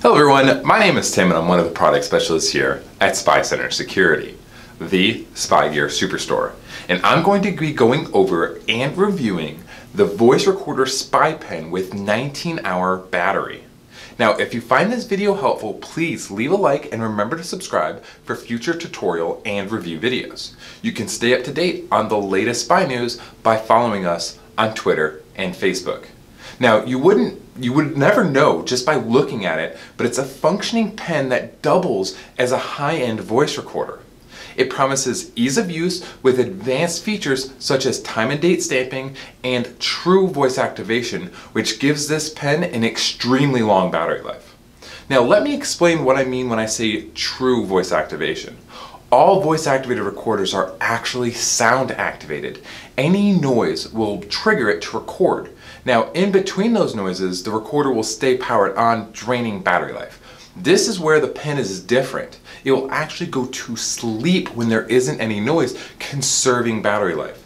Hello everyone, my name is Tim and I'm one of the product specialists here at SpyCentre Security, the Spy Gear Superstore. And I'm going to be going over and reviewing the voice recorder spy pen with 19-hour battery. Now, if you find this video helpful, please leave a like and remember to subscribe for future tutorial and review videos. You can stay up to date on the latest spy news by following us on Twitter and Facebook. Now, you would never know just by looking at it, but it's a functioning pen that doubles as a high-end voice recorder. It promises ease of use with advanced features such as time and date stamping and true voice activation, which gives this pen an extremely long battery life. Now, let me explain what I mean when I say true voice activation. All voice-activated recorders are actually sound-activated. Any noise will trigger it to record. Now, in between those noises, the recorder will stay powered on, draining battery life. This is where the pen is different. It will actually go to sleep when there isn't any noise, conserving battery life.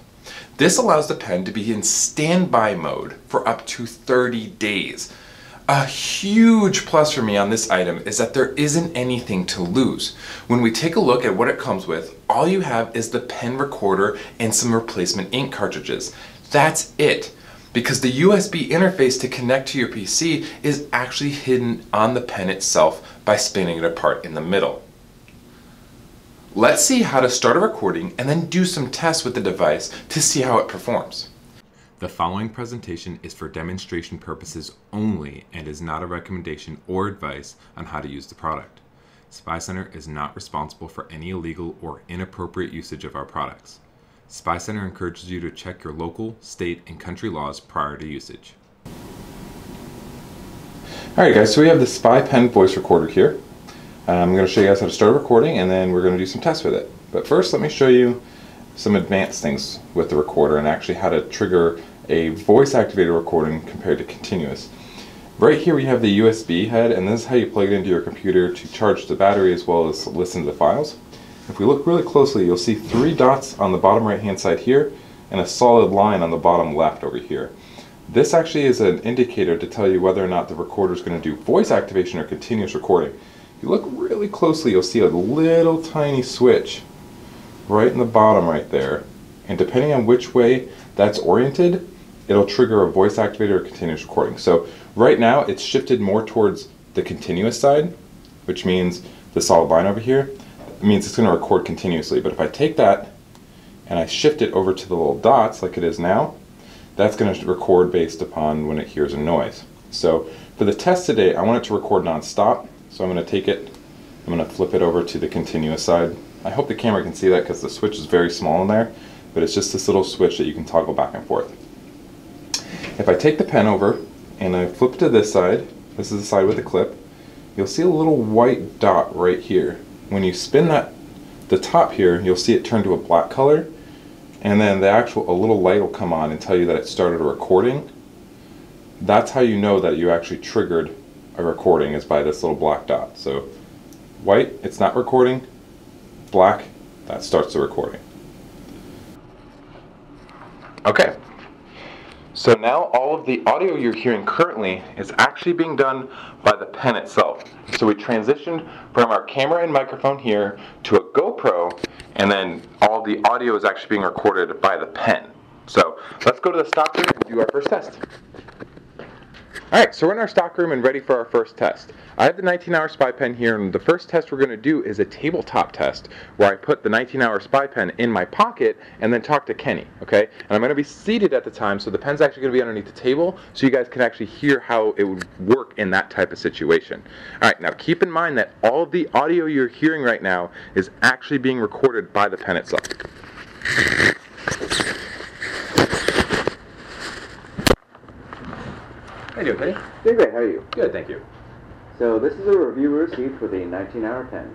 This allows the pen to be in standby mode for up to 30 days. A huge plus for me on this item is that there isn't anything to lose. When we take a look at what it comes with, all you have is the pen recorder and some replacement ink cartridges. That's it. Because the USB interface to connect to your PC is actually hidden on the pen itself by spinning it apart in the middle. Let's see how to start a recording and then do some tests with the device to see how it performs. The following presentation is for demonstration purposes only and is not a recommendation or advice on how to use the product. SpyCentre is not responsible for any illegal or inappropriate usage of our products. SpyCentre encourages you to check your local, state, and country laws prior to usage. Alright guys, so we have the Spy Pen voice recorder here. I'm going to show you guys how to start a recording and then we're going to do some tests with it. But first let me show you some advanced things with the recorder and actually how to trigger a voice activated recording compared to continuous. Right here we have the USB head, and this is how you plug it into your computer to charge the battery as well as listen to the files. If we look really closely, you'll see 3 dots on the bottom right hand side here and a solid line on the bottom left over here. This actually is an indicator to tell you whether or not the recorder is going to do voice activation or continuous recording. If you look really closely, you'll see a little tiny switch right in the bottom right there, and depending on which way that's oriented, it'll trigger a voice activated or continuous recording. So right now it's shifted more towards the continuous side, which means the solid line over here, it means it's going to record continuously. But if I take that and I shift it over to the little dots like it is now, that's going to record based upon when it hears a noise. So for the test today, I want it to record non-stop, so I'm going to take it, I'm going to flip it over to the continuous side. I hope the camera can see that because the switch is very small in there, but it's just this little switch that you can toggle back and forth. If I take the pen over and I flip to this side, this is the side with the clip, you'll see a little white dot right here. When you spin the top here, you'll see it turn to a black color, and then a little light will come on and tell you that it started a recording. That's how you know that you actually triggered a recording, is by this little black dot. So white, it's not recording. Black, that starts the recording. Okay. So now all of the audio you're hearing currently is actually being done by the pen itself. So we transitioned from our camera and microphone here to a GoPro, and then all the audio is actually being recorded by the pen. So let's go to the stock room and do our first test. Alright, so we're in our stock room and ready for our first test. I have the 19-hour spy pen here, and the first test we're going to do is a tabletop test where I put the 19-hour spy pen in my pocket and then talk to Kenny, okay? And I'm going to be seated at the time, so the pen's actually going to be underneath the table so you guys can actually hear how it would work in that type of situation. Alright, now keep in mind that all of the audio you're hearing right now is actually being recorded by the pen itself. How you doing, Kenny? Doing great, how are you? Good, thank you. So this is a review we received for the 19-hour pen.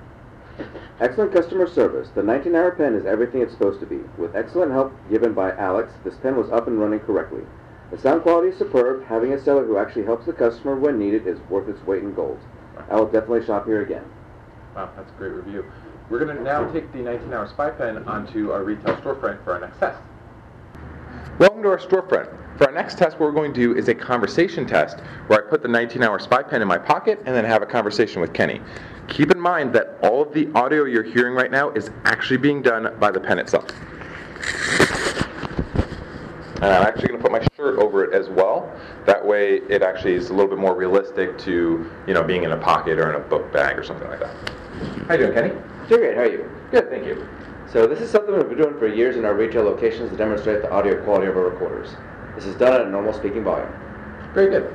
Excellent customer service. The 19-hour pen is everything it's supposed to be. With excellent help given by Alex, this pen was up and running correctly. The sound quality is superb. Having a seller who actually helps the customer when needed is worth its weight in gold. I will definitely shop here again. Wow, that's a great review. We're going to now take the 19-hour spy pen onto our retail storefront for our next test. Welcome to our storefront. For our next test, what we're going to do is a conversation test where I put the 19-hour spy pen in my pocket and then have a conversation with Kenny. Keep in mind that all of the audio you're hearing right now is actually being done by the pen itself. And I'm actually going to put my shirt over it as well. That way it actually is a little bit more realistic to, being in a pocket or in a book bag or something like that. How you doing, Kenny? Doing great, how are you? Good, thank you. So this is something we've been doing for years in our retail locations to demonstrate the audio quality of our recorders. This is done at a normal speaking volume. Very good.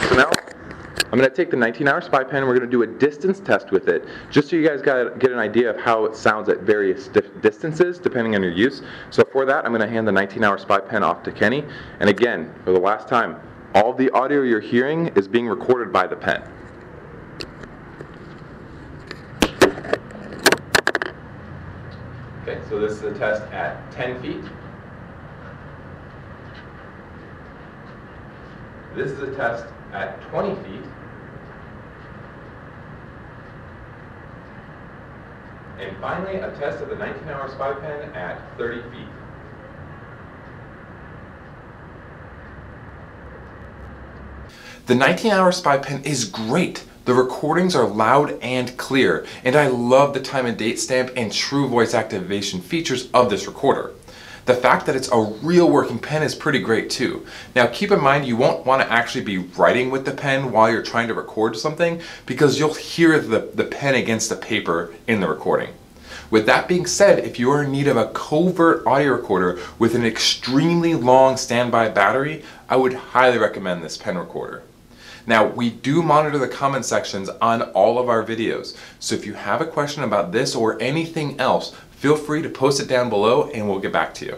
So now I'm going to take the 19-hour spy pen and we're going to do a distance test with it, just so you guys get an idea of how it sounds at various distances depending on your use. So for that, I'm going to hand the 19-hour spy pen off to Kenny. And again, for the last time, all the audio you're hearing is being recorded by the pen. Okay, so this is a test at 10 feet. This is a test at 20 feet. And finally, a test of the 19-hour spy pen at 30 feet. The 19-hour spy pen is great. The recordings are loud and clear, and I love the time and date stamp and true voice activation features of this recorder. The fact that it's a real working pen is pretty great too. Now keep in mind you won't want to actually be writing with the pen while you're trying to record something because you'll hear the pen against the paper in the recording. With that being said, if you are in need of a covert audio recorder with an extremely long standby battery, I would highly recommend this pen recorder. Now, we do monitor the comment sections on all of our videos, so if you have a question about this or anything else, feel free to post it down below and we'll get back to you.